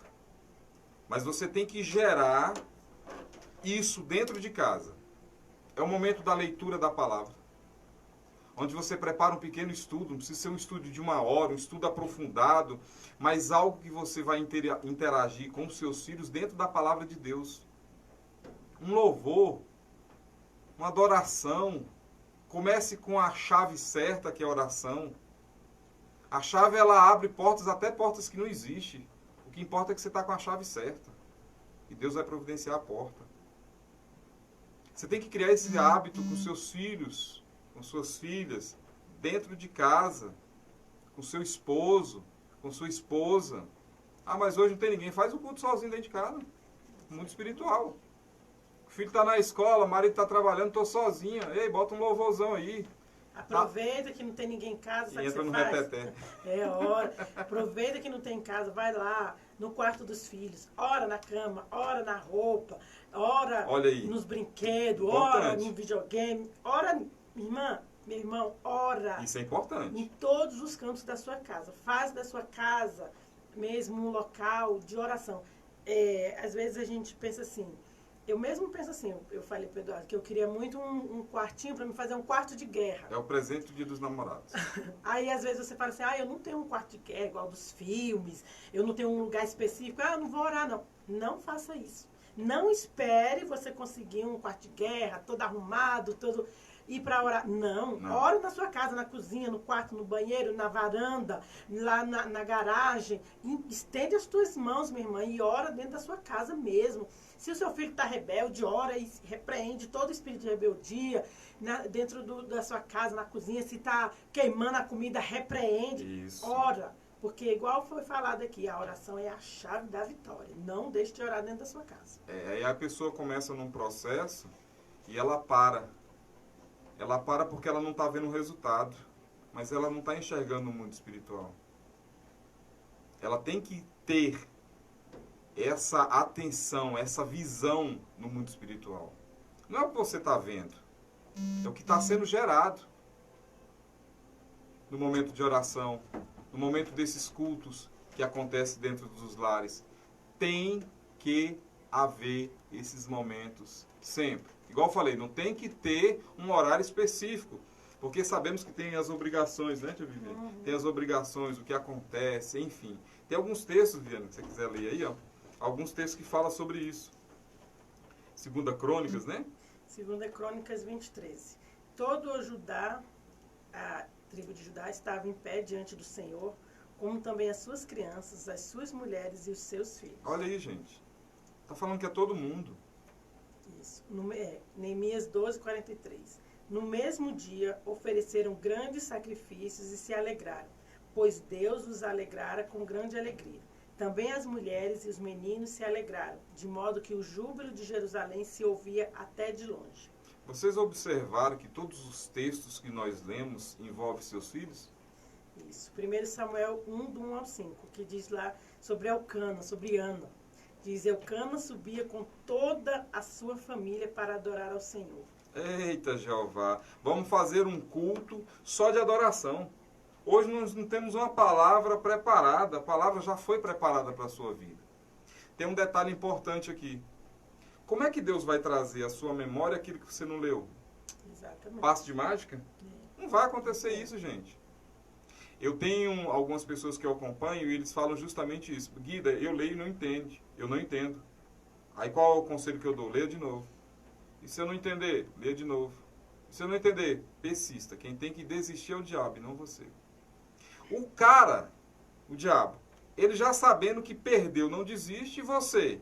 Mas você tem que gerar isso dentro de casa. É o momento da leitura da palavra. Onde você prepara um pequeno estudo, não precisa ser um estudo de 1 hora, um estudo aprofundado, mas algo que você vai interagir com os seus filhos dentro da palavra de Deus. Um louvor, uma adoração. Comece com a chave certa, que é a oração. A chave, ela abre portas, até portas que não existem. O que importa é que você está com a chave certa. E Deus vai providenciar a porta. Você tem que criar esse hábito com seus filhos, com suas filhas, dentro de casa, com seu esposo, com sua esposa. Ah, mas hoje não tem ninguém. Faz o culto sozinho dentro de casa. Mundo espiritual. O filho está na escola, o marido está trabalhando, estou sozinha. Ei, bota um louvorzão aí. Aproveita que não tem ninguém em casa, sabe o que entra você no faz? reteté. Ora. Aproveita que não tem em casa, vai lá no quarto dos filhos, ora na cama, ora na roupa, ora nos brinquedos, ora no videogame, ora, minha irmã, meu irmão, ora. Isso é importante. Em todos os cantos da sua casa. Faz da sua casa mesmo um local de oração. Às vezes a gente pensa assim, eu mesmo penso assim, eu falei para o Eduardo que eu queria muito um quartinho para me fazer um quarto de guerra. É o presente do Dia dos Namorados. Aí às vezes você fala assim, eu não tenho um quarto de guerra igual dos filmes, eu não tenho um lugar específico, eu não vou orar não. Não faça isso. Não espere você conseguir um quarto de guerra, todo arrumado, todo... ir para orar. Não. Ora na sua casa, na cozinha, no quarto, no banheiro, na varanda, lá na garagem. Estende as tuas mãos, minha irmã, e ora dentro da sua casa mesmo. Se o seu filho está rebelde, ora e repreende todo espírito de rebeldia dentro da sua casa, na cozinha. Se está queimando a comida, repreende. Isso. Ora. Porque igual foi falado aqui, a oração é a chave da vitória. Não deixe de orar dentro da sua casa. Aí a pessoa começa num processo e ela para. Ela para porque ela não está vendo o resultado, mas ela não está enxergando o mundo espiritual. Ela tem que ter essa atenção, essa visão no mundo espiritual. Não é o que você está vendo, é o que está sendo gerado no momento de oração, no momento desses cultos que acontecem dentro dos lares. Tem que haver esses momentos sempre. Igual eu falei, não tem que ter um horário específico, porque sabemos que tem as obrigações, né, tia Viviane? Tem as obrigações, o que acontece, enfim. Tem alguns textos, Viviane, que você quiser ler aí, ó. Alguns textos que falam sobre isso. 2 Crônicas, né? 2 Crônicas 20:13. Todo o Judá, a tribo de Judá, estava em pé diante do Senhor, como também as suas crianças, as suas mulheres e os seus filhos. Olha aí, gente. Está falando que é todo mundo. Isso. Neemias 12:43. No mesmo dia, ofereceram grandes sacrifícios e se alegraram, pois Deus os alegrara com grande alegria. Também as mulheres e os meninos se alegraram, de modo que o júbilo de Jerusalém se ouvia até de longe. Vocês observaram que todos os textos que nós lemos envolvem seus filhos? Isso. 1 Samuel 1, do 1 ao 5, que diz lá sobre Elcana, sobre Ana. Diz, Elcana subia com toda a sua família para adorar ao Senhor. Eita, Jeová, vamos fazer um culto só de adoração. Hoje nós não temos uma palavra preparada, a palavra já foi preparada para a sua vida. Tem um detalhe importante aqui. Como é que Deus vai trazer à sua memória aquilo que você não leu? Exatamente. Passe de mágica? Não vai acontecer isso, gente. Eu tenho algumas pessoas que eu acompanho e eles falam justamente isso. Guida, eu leio e não entende. Eu não entendo. Aí qual é o conselho que eu dou? Leia de novo. E se eu não entender? Leia de novo. E se eu não entender? Persista. Quem tem que desistir é o diabo e não você. O cara, o diabo, ele já sabendo que perdeu, não desiste, e você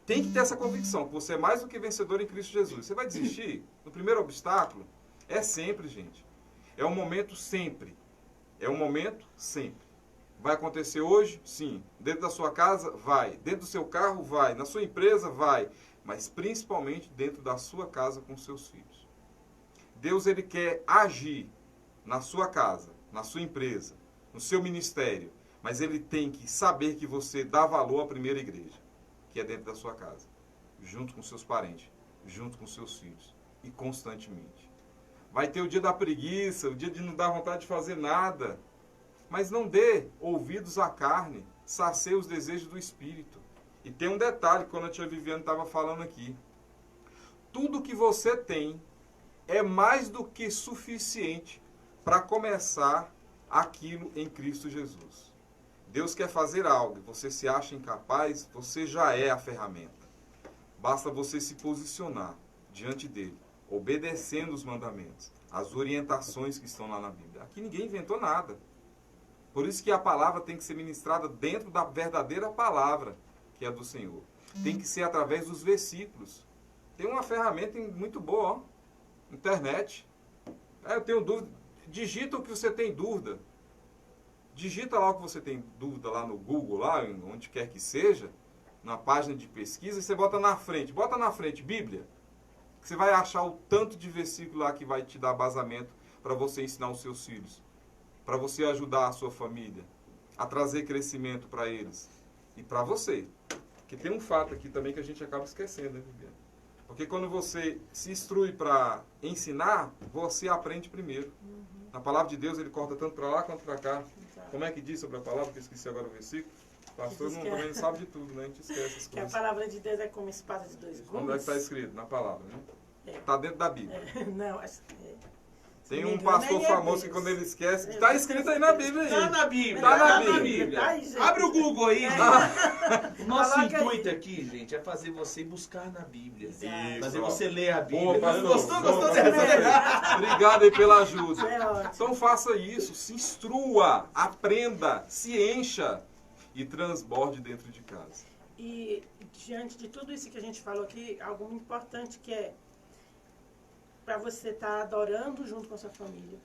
tem que ter essa convicção que você é mais do que vencedor em Cristo Jesus. Você vai desistir? No primeiro obstáculo? É sempre, gente. É um momento sempre. É um momento sempre. Vai acontecer hoje? Sim. Dentro da sua casa? Vai. Dentro do seu carro? Vai. Na sua empresa? Vai. Mas principalmente dentro da sua casa com seus filhos. Deus, ele quer agir na sua casa, na sua empresa, no seu ministério. Mas ele tem que saber que você dá valor à primeira igreja, que é dentro da sua casa, junto com seus parentes, junto com seus filhos, e constantemente. Vai ter o dia da preguiça, o dia de não dar vontade de fazer nada, mas não dê ouvidos à carne, sacie os desejos do Espírito. E tem um detalhe, quando a tia Viviane estava falando aqui, tudo que você tem é mais do que suficiente para começar aquilo em Cristo Jesus. Deus quer fazer algo, você se acha incapaz, você já é a ferramenta. Basta você se posicionar diante dele, obedecendo os mandamentos, as orientações que estão lá na Bíblia. Aqui ninguém inventou nada. Por isso que a palavra tem que ser ministrada dentro da verdadeira palavra, que é do Senhor. Tem que ser através dos versículos. Tem uma ferramenta muito boa, ó, internet. Eu tenho dúvida. Digita o que você tem dúvida. digita lá o que você tem dúvida lá no Google, lá, onde quer que seja, na página de pesquisa, e você bota na frente Bíblia, que você vai achar o tanto de versículo lá que vai te dar basamento para você ensinar os seus filhos, para você ajudar a sua família, a trazer crescimento para eles e para você. Porque tem um fato aqui também que a gente acaba esquecendo, né, Viviane? Porque quando você se instrui para ensinar, você aprende primeiro. Na palavra de Deus, ele corta tanto para lá quanto para cá. Exato. Como é que diz sobre a palavra? Que eu esqueci agora o versículo. O pastor também não sabe de tudo, né? A gente esquece as Que a coisas. palavra de Deus é como espada de dois gumes. Onde é que está escrito? Na palavra, né? É. Está dentro da Bíblia. Não, acho que... Tem me um engano, pastor nem é famoso que Deus. quando ele esquece, está escrito aí na Bíblia. Aí. Tá na Bíblia. Tá na Tá Bíblia. Ai, gente. Abre o Google aí. O nosso Coloca aí. intuito aqui, gente, é fazer você buscar na Bíblia. Exato. Fazer ó. você ler a Boa, Bíblia. pastor. Gostou Boa, dessa? pastor. Obrigado aí pela ajuda. É ótimo. Então faça isso, se instrua, aprenda, se encha e transborde dentro de casa. E diante de tudo isso que a gente falou aqui, algo muito importante que é para você estar adorando junto com a sua família.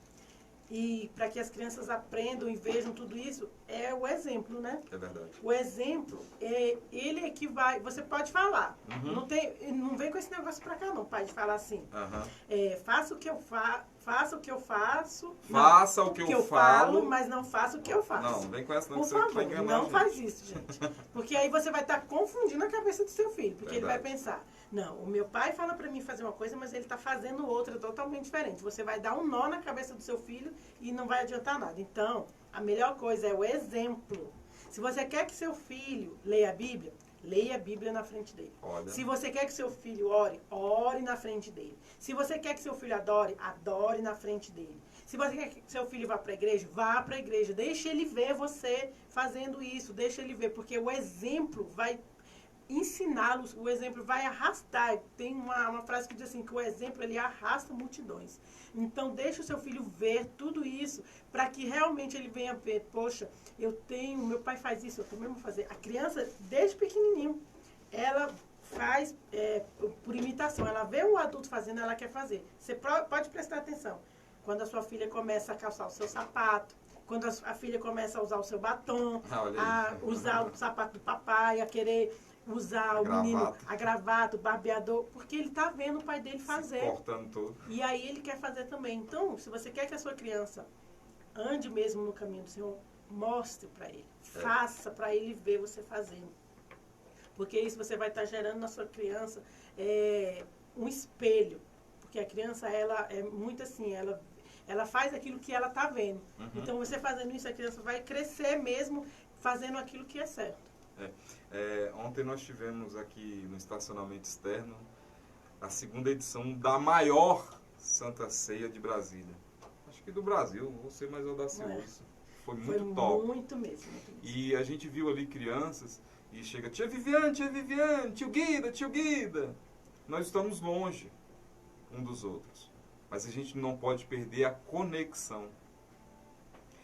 E para que as crianças aprendam e vejam tudo isso, é o exemplo, né? É verdade. O exemplo, ele é que vai... Você pode falar. Uhum. Não vem com esse negócio pra cá, não, pai, de falar assim. Aham. Faça o que eu faço. Faça o que eu falo, falo. mas não faça o que eu faço. Não, vem com essa não, Por que você vai favor, enganar a não gente. faz isso, gente. Porque aí você vai estar confundindo a cabeça do seu filho. Porque ele vai Verdade. pensar, não, o meu pai fala pra mim fazer uma coisa, mas ele tá fazendo outra totalmente diferente. Você vai dar um nó na cabeça do seu filho e não vai adiantar nada. Então, a melhor coisa é o exemplo. Se você quer que seu filho leia a Bíblia na frente dele. Olha. Se você quer que seu filho ore, ore na frente dele. Se você quer que seu filho adore, adore na frente dele. Se você quer que seu filho vá para a igreja, vá para a igreja. Deixa ele ver você fazendo isso, deixa ele ver, porque o exemplo vai ensiná-los, o exemplo vai arrastar. Tem uma frase que diz assim, que o exemplo ele arrasta multidões. Então deixa o seu filho ver tudo isso, para que realmente ele venha ver, poxa, meu pai faz isso, eu também vou fazer. A criança, desde pequenininho, ela faz por imitação, ela vê o adulto fazendo, ela quer fazer. Você pode prestar atenção. Quando a sua filha começa a calçar o seu sapato, quando a filha começa a usar o seu batom, a usar o sapato do papai, a querer usar o menino, a gravata, o barbeador, porque ele está vendo o pai dele fazer. Se cortando tudo. E aí ele quer fazer também. Então, se você quer que a sua criança ande mesmo no caminho do Senhor, mostre para ele. Faça para ele ver você fazendo. Porque isso você vai estar gerando na sua criança um espelho. Porque a criança, ela é muito assim, ela faz aquilo que ela está vendo. Uhum. Então, você fazendo isso, a criança vai crescer mesmo fazendo aquilo que é certo. Ontem nós tivemos aqui no estacionamento externo a segunda edição da maior Santa Ceia de Brasília. Acho que do Brasil, vou ser mais audacioso. Foi muito top. Muito mesmo. E a gente viu ali crianças e chega, tia Viviane, tio Guida. Nós estamos longe um dos outros, mas a gente não pode perder a conexão.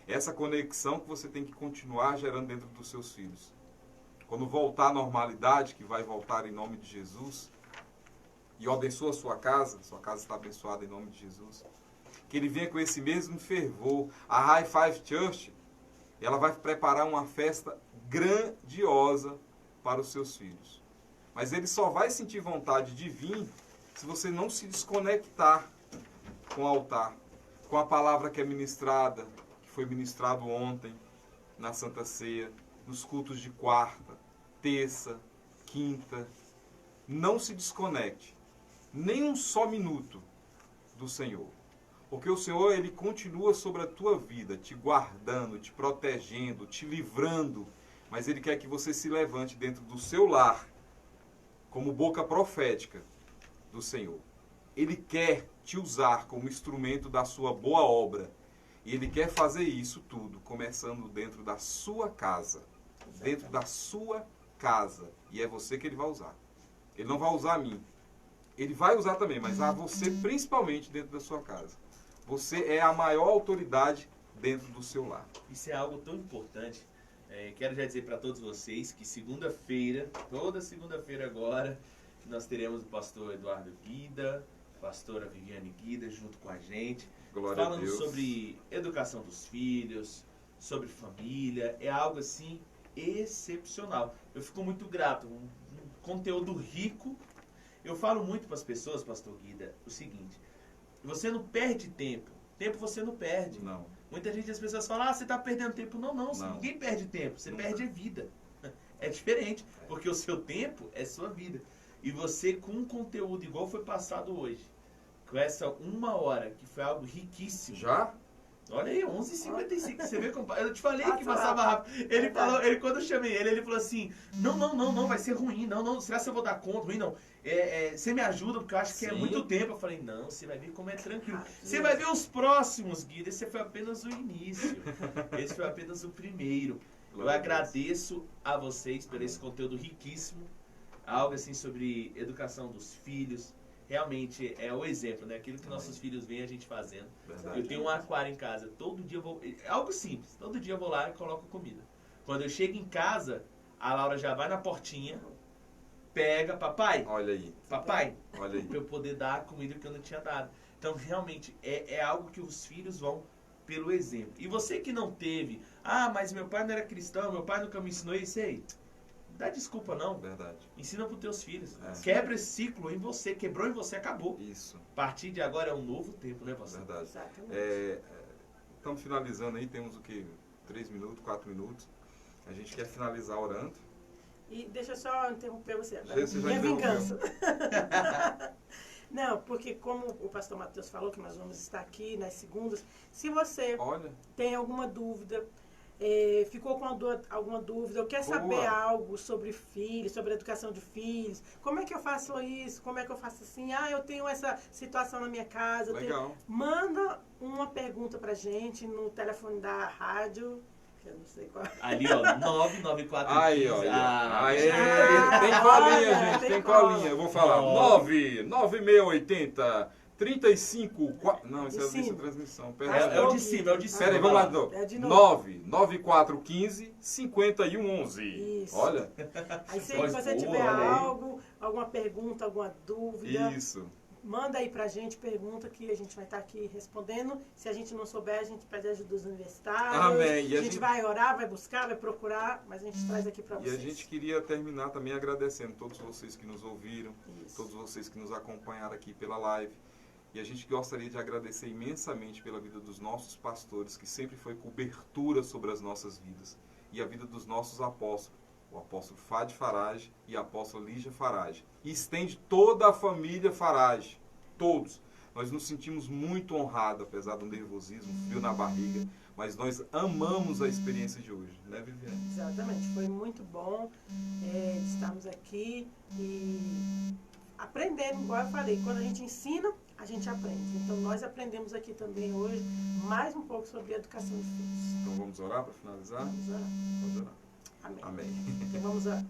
Essa conexão que você tem que continuar gerando dentro dos seus filhos. Quando voltar à normalidade, que vai voltar em nome de Jesus, e eu abençoo a sua casa está abençoada em nome de Jesus, que ele venha com esse mesmo fervor. A High Five Church, ela vai preparar uma festa grandiosa para os seus filhos. Mas ele só vai sentir vontade de vir se você não se desconectar com o altar, com a palavra que é ministrada, que foi ministrado ontem na Santa Ceia, nos cultos de quarta, terça, quinta. Não se desconecte nem um só minuto do Senhor. Porque o Senhor, ele continua sobre a tua vida, te guardando, te protegendo, te livrando. Mas ele quer que você se levante dentro do seu lar como boca profética do Senhor. Ele quer te usar como instrumento da sua boa obra. E ele quer fazer isso tudo, começando dentro da sua casa. Dentro da sua casa. E é você que ele vai usar. Ele não vai usar a mim. Ele vai usar também, mas a você principalmente dentro da sua casa. Você é a maior autoridade dentro do seu lar. Isso é algo tão importante. Quero já dizer para todos vocês que segunda-feira, toda segunda-feira agora, nós teremos o pastor Eduardo Guida, pastora Viviane Guida junto com a gente. Glória a falando Deus. Sobre educação dos filhos, sobre família, é algo assim excepcional. Eu fico muito grato, um conteúdo rico. Eu falo muito para as pessoas, pastor Guida, o seguinte: você não perde tempo. Tempo você não perde. Não. Muita gente, as pessoas falam, você está perdendo tempo. Não, ninguém perde tempo, você perde a vida. É diferente, porque o seu tempo é sua vida. E você, com um conteúdo igual foi passado hoje, com essa 1 hora, que foi algo riquíssimo. Já? Olha aí, 11h55. Você vê como... Eu te falei que passava rápido. Ele falou, quando eu chamei ele falou assim: não, vai ser ruim. Não, será que eu vou dar conta? Ruim não. Você me ajuda, porque eu acho que é muito tempo. Eu falei: não, você vai ver como é tranquilo. Você vai ver os próximos, Guida. Esse foi apenas o início. Esse foi apenas o primeiro. Eu agradeço a vocês por esse conteúdo riquíssimo. Algo assim sobre educação dos filhos. Realmente é o exemplo, né? Aquilo que nossos filhos veem a gente fazendo. Verdade. Eu tenho um aquário em casa. Todo dia eu vou... É algo simples. Todo dia eu vou lá e coloco comida. Quando eu chego em casa, a Laura já vai na portinha, pega, papai. Olha aí. Papai. Olha aí. Pra eu poder dar a comida que eu não tinha dado. Então, realmente, é algo que os filhos vão pelo exemplo. E você que não teve, mas meu pai não era cristão, meu pai nunca me ensinou isso aí. Dá desculpa não. Verdade. Ensina pros teus filhos. É. Quebra esse ciclo em você. Quebrou em você, acabou. Isso. A partir de agora é um novo tempo, né, pastor? Verdade. Exatamente. Estamos finalizando aí, temos o quê? 3 minutos, 4 minutos. A gente quer finalizar orando. E deixa eu só interromper você. Você já Minha interrompeu. vingança. Não, porque como o pastor Matheus falou que nós vamos estar aqui nas segundas, se você Olha. tem alguma dúvida, ficou com alguma dúvida, ou quer Boa. saber algo sobre filhos, sobre a educação de filhos, como é que eu faço isso, como é que eu faço assim, eu tenho essa situação na minha casa. Legal. Manda uma pergunta pra gente no telefone da rádio, que eu não sei qual. Ali, ó, 99415. Aí, ó. Aí, Ah, tem olha, colinha, gente, tem tem cola. colinha. Eu vou falar. 99680 35. Não, isso é transmissão. É o de cima, é o de cima. Pera aí, vamos lá. É de novo. 99415 5111. Isso. Olha. Aí se Voz você boa, tiver olha aí. algo, alguma pergunta, alguma dúvida, Isso. manda aí pra gente, pergunta que a gente vai estar aqui respondendo. Se a gente não souber, a gente pede ajuda dos universitários. Amém. E A gente vai orar, vai buscar, vai procurar, mas a gente traz aqui pra E vocês. a gente queria terminar também agradecendo todos vocês que nos ouviram, Isso. todos vocês que nos acompanharam aqui pela live. E a gente gostaria de agradecer imensamente pela vida dos nossos pastores, que sempre foi cobertura sobre as nossas vidas. E a vida dos nossos apóstolos, o apóstolo Fádio Farage e a apóstola Lígia Farage. E estende toda a família Farage, todos. Nós nos sentimos muito honrados, apesar do nervosismo, frio na barriga, mas nós amamos a experiência de hoje, né, Viviane? Exatamente, foi muito bom estarmos aqui e aprendendo, igual eu falei, quando a gente ensina, a gente aprende. Então nós aprendemos aqui também hoje mais um pouco sobre a educação de filhos. Então vamos orar para finalizar? Vamos orar. Vamos orar. Amém. Amém. Então vamos orar.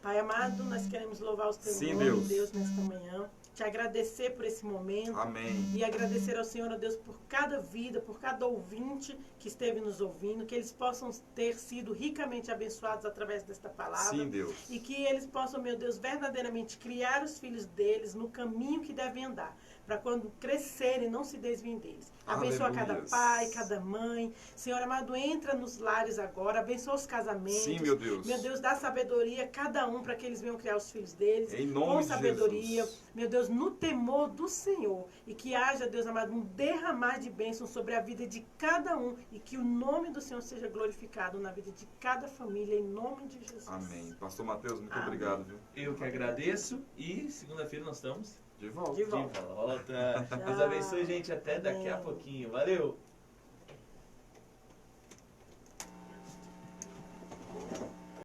Pai amado, nós queremos louvar o teu Sim, nome, Deus. Deus, nesta manhã. Te agradecer por esse momento. Amém. E agradecer ao Senhor, ó Deus, por cada vida, por cada ouvinte que esteve nos ouvindo, que eles possam ter sido ricamente abençoados através desta palavra. Sim, Deus. E que eles possam, meu Deus, verdadeiramente criar os filhos deles no caminho que devem andar, para quando crescerem não se desviem deles. Abençoa cada Aleluias. pai, cada mãe. Senhor amado, entra nos lares agora, abençoa os casamentos. Sim, meu Deus. Meu Deus, dá sabedoria a cada um para que eles venham criar os filhos deles. Em nome com de sabedoria. Jesus. Meu Deus, no temor do Senhor. E que haja, Deus amado, um derramar de bênção sobre a vida de cada um. E que o nome do Senhor seja glorificado na vida de cada família, em nome de Jesus. Amém. Pastor Matheus, muito Amém. obrigado, viu? Eu que agradeço. E segunda-feira nós estamos De volta. De de volta. volta. Deus abençoe, gente. Até daqui a Amém. pouquinho. Valeu!